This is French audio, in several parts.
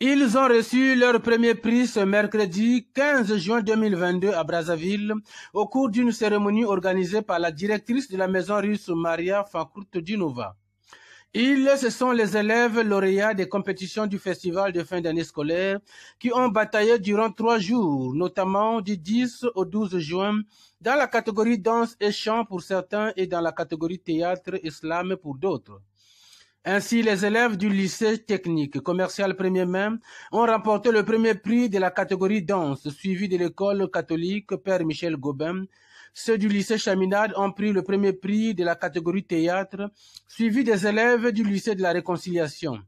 Ils ont reçu leur premier prix ce mercredi 15 juin 2022 à Brazzaville au cours d'une cérémonie organisée par la directrice de la maison russe Maria Fakhroutdinova. Ce sont les élèves lauréats des compétitions du festival de fin d'année scolaire qui ont bataillé durant 3 jours, notamment du 10 au 12 juin, dans la catégorie danse et chant pour certains et dans la catégorie théâtre et slam pour d'autres. Ainsi, les élèves du lycée technique commercial 1er mai ont remporté le premier prix de la catégorie danse, suivi de l'école catholique Père Michel Gobin. Ceux du lycée Chaminade ont pris le premier prix de la catégorie théâtre, suivi des élèves du lycée de la Réconciliation.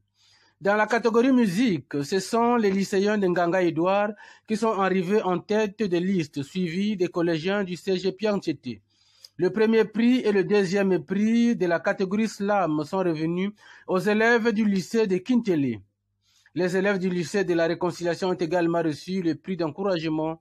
Dans la catégorie musique, ce sont les lycéens de Nganga-Édouard qui sont arrivés en tête de liste, suivis des collégiens du CG Piantieté. Le premier prix et le deuxième prix de la catégorie slam sont revenus aux élèves du lycée de Kintélé. Les élèves du lycée de la Réconciliation ont également reçu le prix d'encouragement.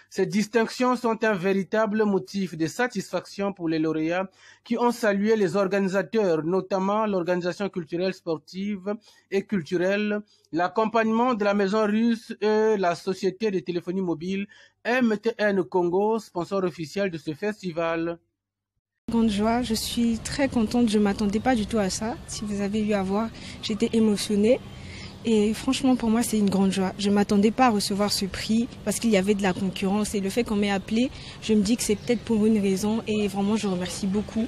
Ces distinctions sont un véritable motif de satisfaction pour les lauréats qui ont salué les organisateurs, notamment l'organisation culturelle, sportive et culturelle, l'accompagnement de la maison russe et la société de téléphonie mobile MTN Congo, sponsor officiel de ce festival. Grande joie, je suis très contente, je ne m'attendais pas du tout à ça. Si vous avez eu à voir, j'étais émotionnée et franchement pour moi c'est une grande joie. Je ne m'attendais pas à recevoir ce prix parce qu'il y avait de la concurrence et le fait qu'on m'ait appelé, je me dis que c'est peut-être pour une raison et vraiment je remercie beaucoup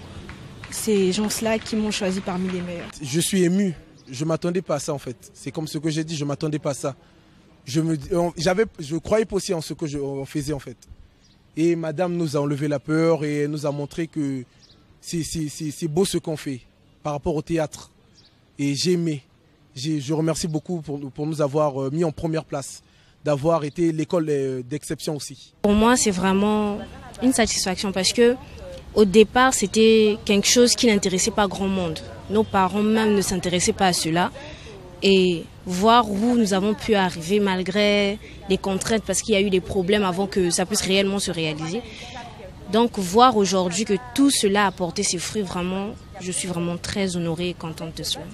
ces gens-là qui m'ont choisi parmi les meilleurs. Je suis ému, je ne m'attendais pas à ça en fait. C'est comme ce que j'ai dit, je ne m'attendais pas à ça. Je croyais pas aussi en ce que on faisait en fait. Et madame nous a enlevé la peur et nous a montré que c'est beau ce qu'on fait par rapport au théâtre. Et j'ai aimé. Je remercie beaucoup pour nous avoir mis en première place, d'avoir été l'école d'exception aussi. Pour moi, c'est vraiment une satisfaction parce que au départ, c'était quelque chose qui n'intéressait pas grand monde. Nos parents même ne s'intéressaient pas à cela. Et voir où nous avons pu arriver malgré les contraintes parce qu'il y a eu des problèmes avant que ça puisse réellement se réaliser. Donc voir aujourd'hui que tout cela a porté ses fruits, vraiment, je suis vraiment très honorée et contente de cela.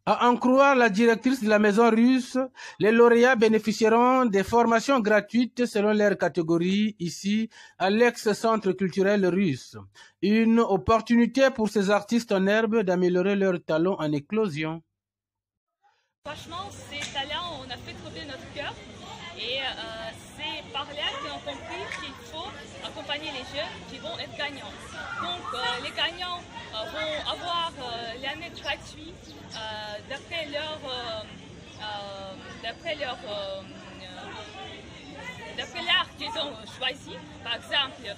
À en croire la directrice de la maison russe, les lauréats bénéficieront des formations gratuites selon leur catégorie ici à l'ex-centre culturel russe. Une opportunité pour ces artistes en herbe d'améliorer leurs talents en éclosion. Franchement, ces talents, on a fait trembler notre cœur et c'est par là qu'on a compris qu'il faut accompagner les jeunes qui vont être gagnants. Donc les gagnants vont avoir l'année gratuite d'après l'art qu'ils ont choisi, par exemple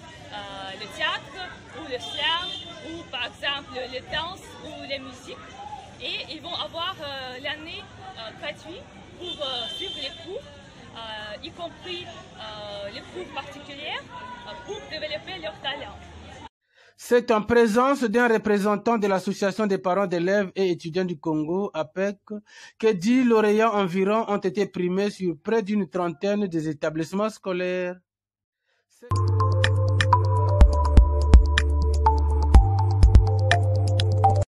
le théâtre ou le slam ou par exemple les danses ou les musiques. Et ils vont avoir l'année gratuite pour suivre les cours, y compris les cours particuliers, pour développer leurs talents. C'est en présence d'un représentant de l'Association des parents d'élèves et étudiants du Congo, APEC, que 10 lauréats environ ont été primés sur près d'une trentaine des établissements scolaires.